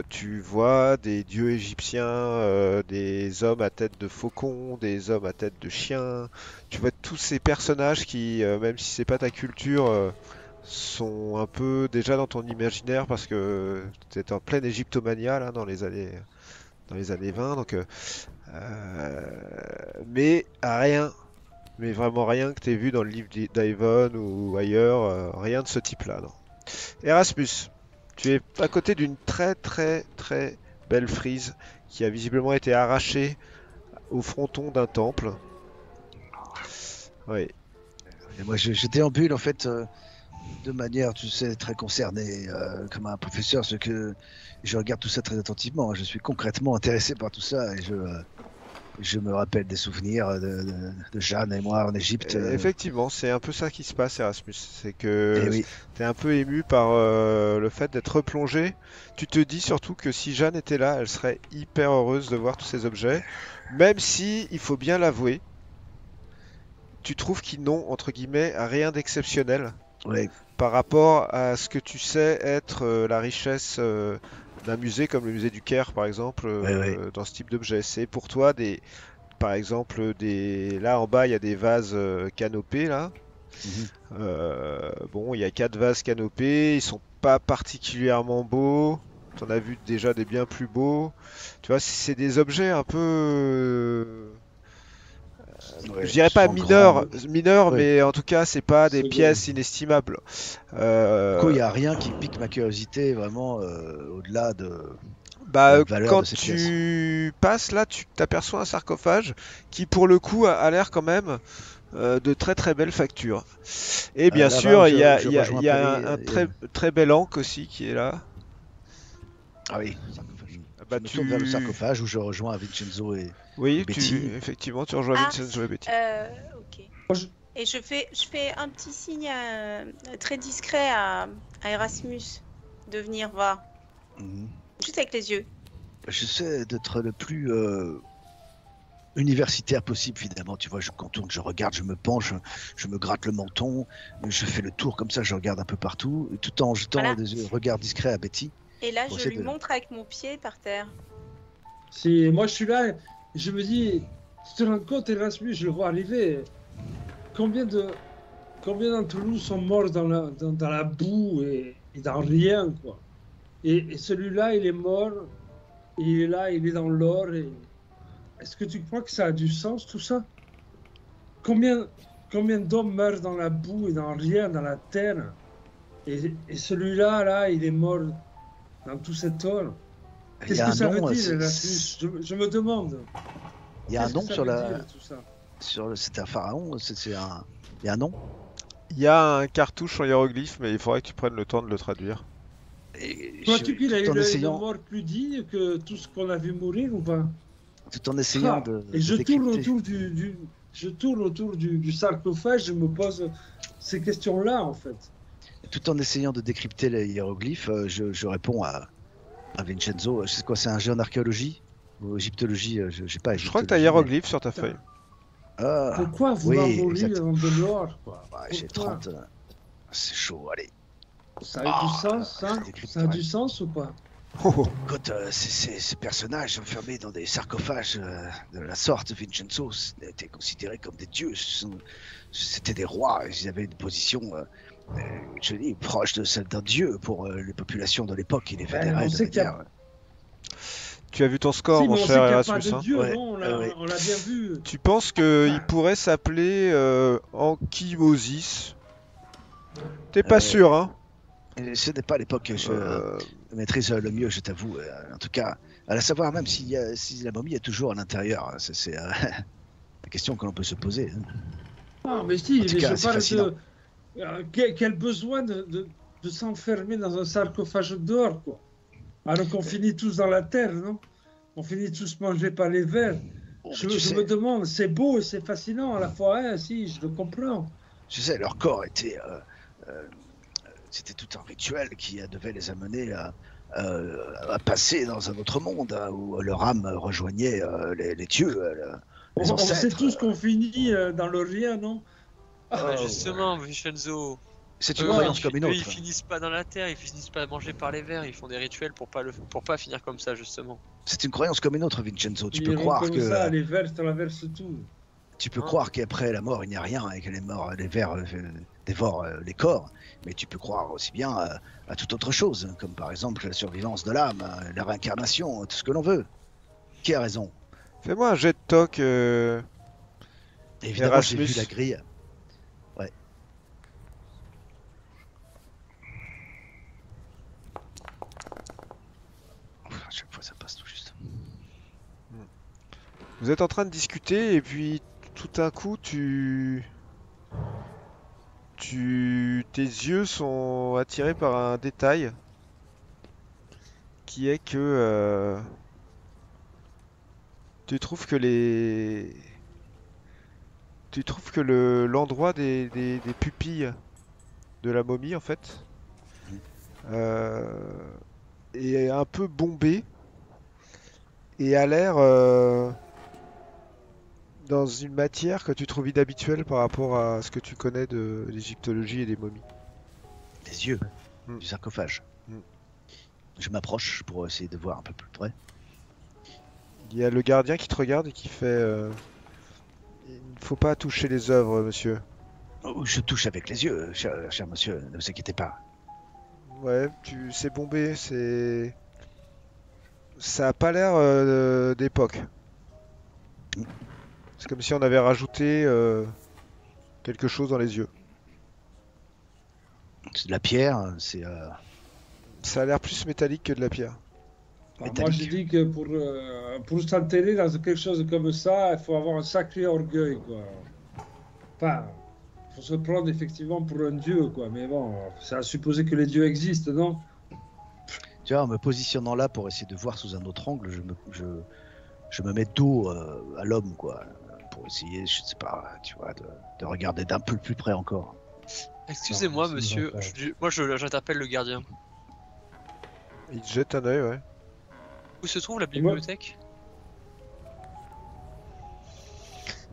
tu vois des dieux égyptiens, des hommes à tête de faucon, des hommes à tête de chien. Tu vois tous ces personnages qui, même si c'est pas ta culture, sont un peu déjà dans ton imaginaire parce que t'es en pleine égyptomania là dans les années 20. Donc, mais rien, mais vraiment rien que t'aies vu dans le livre d'Ivan ou ailleurs, rien de ce type-là, non. Erasmus, tu es à côté d'une très très très belle frise qui a visiblement été arrachée au fronton d'un temple. Oui. Et moi, je déambule en fait de manière, tu sais, très concernée, comme un professeur, ce que je regarde tout ça très attentivement. Je suis concrètement intéressé par tout ça et je me rappelle des souvenirs de Jeanne et moi en Égypte. Effectivement, c'est un peu ça qui se passe, Erasmus. C'est Et que oui, tu es un peu ému par le fait d'être replongé. Tu te dis surtout que si Jeanne était là, elle serait hyper heureuse de voir tous ces objets. Même si, il faut bien l'avouer, tu trouves qu'ils n'ont, entre guillemets, rien d'exceptionnel ouais. par rapport à ce que tu sais être la richesse d'un musée comme le musée du Caire, par exemple, Ouais. dans ce type d'objet. C'est pour toi par exemple, là en bas, il y a des vases canopés, là. Mhm. Bon, il y a 4 vases canopés, ils sont pas particulièrement beaux. T'en as vu déjà des bien plus beaux. Tu vois, c'est des objets un peu, Ouais, je dirais pas souvent mineurs, Oui. mais en tout cas, c'est pas des C'est pièces inestimables. Du coup, il n'y Euh, a rien qui pique ma curiosité vraiment au-delà de Bah, la valeur quand de ces pièces. tu passes là, tu t'aperçois un sarcophage qui, pour le coup, a l'air quand même de très très belle facture. Et bien Là-bas, sûr, il y a, je il y a- rejoins il y a Perry, un très très bel ancre aussi qui est là. Ah oui, sarcophage. Bah, Je me tourne vers le sarcophage où je rejoins Vincenzo et Oui, Betty. effectivement, tu rejoins Ah, Vincenzo et Betty. Ok. Moi, je- Et je fais un petit signe très discret à Erasmus de venir voir. Mhm. Juste avec les yeux. J'essaie d'être le plus universitaire possible, finalement. Tu vois, je contourne, je regarde, je me penche, je me gratte le menton, je fais le tour comme ça, je regarde un peu partout, tout en jetant Voilà. des regards discrets à Betty. Et là, Pour je essayer lui de- montre avec mon pied par terre. moi, je suis là, et je me dis, tu te rends compte, Erasmus, je le vois arriver. Combien d'entre nous sont morts dans la boue et dans rien, quoi. Et celui-là, il est mort, et il est là, il est dans l'or. Est-ce que tu crois que ça a du sens, tout ça? Combien d'hommes meurent dans la boue et dans rien, dans la terre? Et celui-là, là, il est mort dans tout cet or. Il y Qu'est-ce a que un ça nom, veut dire, c'est- Erasmus? Je me demande. il y a un Qu'est-ce que nom ça sur veut la, dire, tout ça? c'est un pharaon, il y a un nom. Il y a un cartouche en hiéroglyphe, mais il faudrait que tu prennes le temps de le traduire. Et Crois-tu qu'il a eu tout en une essayant, mort plus digne que tout ce qu'on a vu mourir ou pas? tout en essayant Ah, de, et de je tourne décrypter. autour du sarcophage, je me pose ces questions-là, en fait. Tout en essayant de décrypter les hiéroglyphes, je réponds à Vincenzo. C'est quoi, c'est un jeu en archéologie ou égyptologie? Je sais pas. Je crois que tu as égyptologie, hiéroglyphe sur ta feuille. mais- Ah, Pourquoi vouloir oui, mourir exact. dans de l'or, quoi? Ouais, j'ai Pourquoi 30. C'est chaud, allez. Ça a eu du sens, ça? je décrypte, Ça a ouais. du sens ou pas? Oh, oh. Écoute, ces personnages enfermés dans des sarcophages de la sorte, Vincenzo, étaient considérés comme des dieux. C'était des rois, ils avaient une position, je dis, proche de celle d'un dieu pour les populations de l'époque. Ils les Ben, vénéraient on de sait qu'il y a- manière... Tu as vu ton score, Si, mon mais on sait cher qu'il n'y a pas Erasmus. de Hein. dieu, Ouais, non? ouais. On l'a bien vu. Tu penses qu'il pourrait s'appeler Ankymosis? T'es pas sûr, hein? Et ce n'est pas l'époque que je Euh, maîtrise le mieux, je t'avoue. En tout cas, à savoir même si la momie est toujours à l'intérieur. C'est la question que l'on peut se poser. Hein. Ah, mais si, En tout mais cas, je c'est parle fascinant. de... Quel besoin de s'enfermer dans un sarcophage d'or, quoi. Alors qu'on finit tous dans la terre, non? On finit tous mangés par les vers. Bon, Je mais tu sais, me demande, c'est beau et c'est fascinant à la fois, hein, si, je le comprends. tu sais, leur corps était... c'était tout un rituel qui devait les amener à passer dans un autre monde, hein, où leur âme rejoignait les dieux, les On sait ancêtres. tous qu'on finit dans le rien, non? Bah, Oh, justement, Vincenzo, c'est une eux, croyance comme une eux, autre. ils finissent pas dans la terre, ils finissent pas mangés par les vers, ils font des rituels pour pas finir comme ça, justement. C'est une croyance comme une autre, Vincenzo. Tu Ils peux iront croire comme que... ça, les vers traversent tout. Tu peux Hein. croire qu'après la mort, il n'y a rien et que les vers dévorent les corps, mais tu peux croire aussi bien à toute autre chose, comme par exemple la survivance de l'âme, la réincarnation, tout ce que l'on veut. Qui a raison? Fais-moi un jet de toc. Évidemment, j'ai Erasmus. vu la grille. Ouais. À chaque fois, ça passe tout juste. Vous êtes en train de discuter et puis tout d'un coup tes yeux sont attirés par un détail qui est que tu trouves que l'endroit des pupilles de la momie en fait est un peu bombé et a l'air dans une matière que tu trouves inhabituelle par rapport à ce que tu connais de l'égyptologie et des momies. Les yeux Mm. du sarcophage. Mm. Je m'approche pour essayer de voir un peu plus près. Il y a le gardien qui te regarde et qui fait il ne faut pas toucher les œuvres, monsieur. Oh, je touche avec les yeux, cher monsieur, ne vous inquiétez pas. Ouais, c'est bombé, ça a pas l'air d'époque. Mm. C'est comme si on avait rajouté quelque chose dans les yeux. C'est de la pierre, c'est... Ça a l'air plus métallique que de la pierre. Moi, métallique. je dis que pour s'enterrer dans quelque chose comme ça, il faut avoir un sacré orgueil, quoi. Enfin, il faut se prendre effectivement pour un dieu, quoi. Mais bon, c'est à supposer que les dieux existent, non? Tu vois, en me positionnant là pour essayer de voir sous un autre angle, je me mets dos à l'homme, quoi. Pour essayer, je sais pas, tu vois, de regarder d'un peu plus près encore. Excusez-moi, Non, monsieur. c'est Moi, j'interpelle le gardien. Il te jette un œil, ouais. Où se trouve la bibliothèque?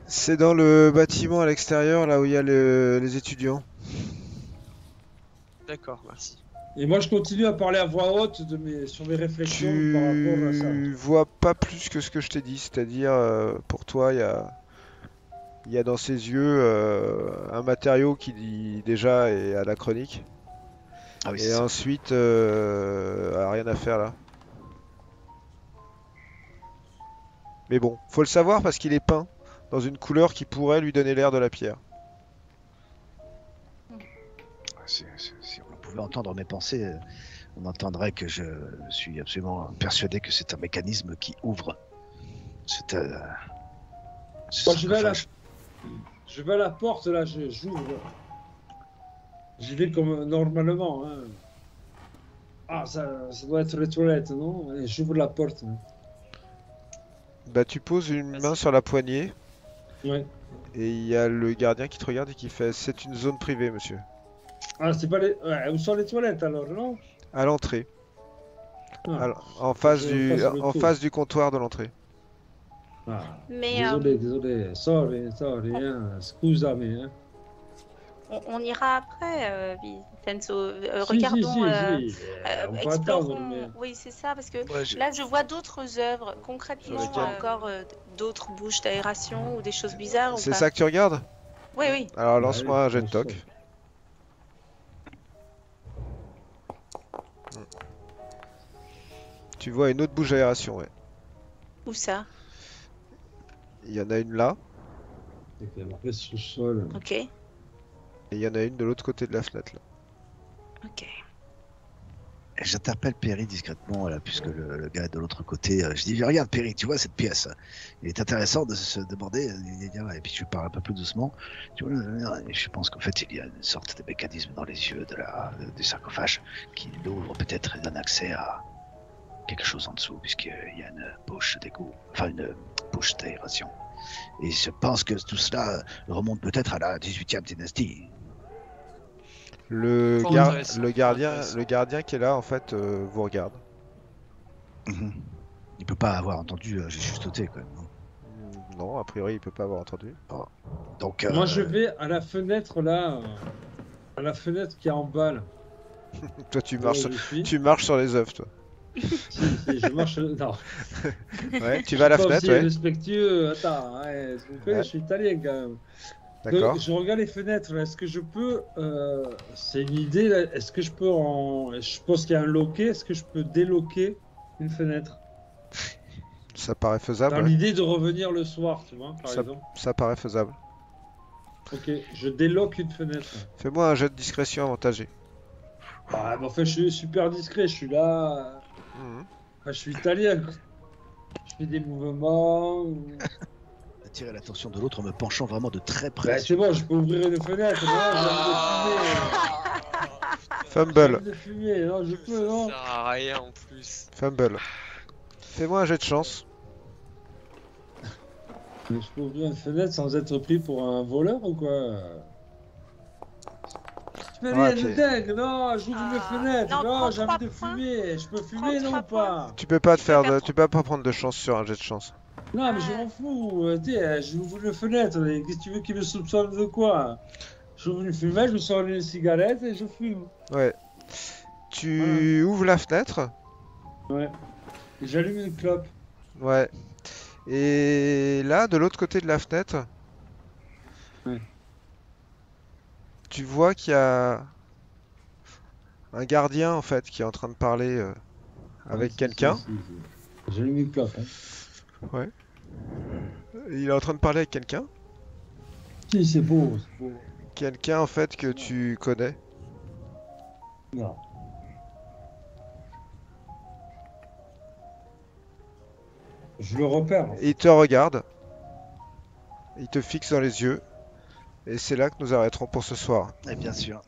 C'est dans le bâtiment à l'extérieur, là où il y a les étudiants. D'accord, merci. Et moi, je continue à parler à voix haute sur mes réflexions par rapport à ça. Tu vois pas plus que ce que je t'ai dit, c'est-à-dire pour toi il y a dans ses yeux un matériau qui déjà est anachronique Ah oui, et c'est ça. ensuite a rien à faire là. Mais bon, faut le savoir parce qu'il est peint dans une couleur qui pourrait lui donner l'air de la pierre. Si on pouvait entendre mes pensées, on entendrait que je suis absolument persuadé que c'est un mécanisme qui ouvre. C'est Moi, je vais à la porte, là, j'ouvre. J'y vais comme normalement. Hein. Ah, ça doit être les toilettes, non? Et j'ouvre la porte. Hein. Bah tu poses une Vas-y. main sur la poignée Ouais. et il y a le gardien qui te regarde et qui fait c'est une zone privée monsieur. Ah, c'est pas les... Ouais, où sont les toilettes, alors, non? À l'entrée. Ah. Alors, en face Je passe le en tour. face du comptoir de l'entrée. Ah. Mais Désolé. Sorry, hein. Scusami, hein. on ira après, Vincenzo. Si, Regardons. si. On peut Explorons. attendre, mais... Oui, c'est ça, parce que Ouais, là, je vois d'autres œuvres. Concrètement, Sur lesquelles encore d'autres bouches d'aération ou des choses bizarres ou C'est pas? ça que tu regardes? Oui, oui. Alors lance-moi un jet de Ouais, toc. Tu vois une autre bouche d'aération, ouais. Où ça? Il y en a une là, Et puis après, sous-sol. Ok, et il y en a une de l'autre côté de la fenêtre là. ok. J'interpelle Perry discrètement, là, puisque le gars est de l'autre côté. Je dis, regarde Perry, tu vois cette pièce. Il est intéressant de se demander. Et puis je parle un peu plus doucement. Tu vois, je pense qu'en fait, il y a une sorte de mécanisme dans les yeux du sarcophage qui l'ouvre peut-être et donne accès à quelque chose en dessous, puisqu'il y a une bouche d'égout, enfin une bouche d'aération. Et je pense que tout cela remonte peut-être à la 18e dynastie. Le, Fort gar- intéressant, le fort gardien, intéressant. le gardien qui est là en fait vous regarde. Mhm. Il peut pas avoir entendu, j'ai chuchoté quand même. Non. Non, a priori il peut pas avoir entendu. Donc, Moi, je vais à la fenêtre, là. À la fenêtre qui est en bas, là. Toi tu Là marches, où sur... je suis. tu marches sur les œufs toi. Si, je marche. Non. Ouais, tu vas à la Je suis pas fenêtre, aussi ouais. respectueux. Attends, ouais, s'il vous plaît, Ouais. je suis italien quand même. D'accord. Donc, je regarde les fenêtres. Là. Est-ce que je peux. C'est une idée. Là. Est-ce que je peux Je pense qu'il y a un loquet. Est-ce que je peux déloquer une fenêtre? Ça paraît faisable. Dans Ouais. l'idée de revenir le soir, tu vois, par Ça- exemple. Ça paraît faisable. Ok, je déloque une fenêtre. Fais-moi un jet de discrétion avantagé. Ah, mais en fait, je suis super discret. Je suis là. Mhm. Enfin, je suis italien. Quoi. Je fais des mouvements. attirer l'attention de l'autre en me penchant vraiment de très Bah, près. c'est bon, je peux ouvrir une fenêtre. Non, j'ai Fumble. envie de fumer. Non, je peux, Ça non. sert à rien en plus. Fumble. Fais-moi un jet de chance. Mais je peux ouvrir une fenêtre sans être pris pour un voleur ou quoi? Tu fais rien Ok. de dingue, non, j'ouvre une fenêtre, non, non, prends j'ai envie de 3 fumer, je peux fumer, non ou 33 pas? Tu peux pas te faire peux de... faire tu peux pas prendre de chance sur un jet de chance. Non, mais je m'en fous, j'ouvre une fenêtre, et qu'est-ce que tu veux qu'il me soupçonne de quoi? J'ouvre une fumette, je sors une cigarette et je fume. Ouais. Tu ouvres la fenêtre. Ouais. Et j'allume une clope. Ouais. Et là, de l'autre côté de la fenêtre, Ouais. tu vois qu'il y a un gardien en fait qui est en train de parler avec Si, quelqu'un. si. J'allume une clope. Hein. Il est en train de parler avec quelqu'un. Si, c'est beau, c'est beau. Quelqu'un en fait que tu connais. Non. Je le repère. Et il te regarde. Il te fixe dans les yeux. Et c'est là que nous arrêterons pour ce soir. Et bien sûr.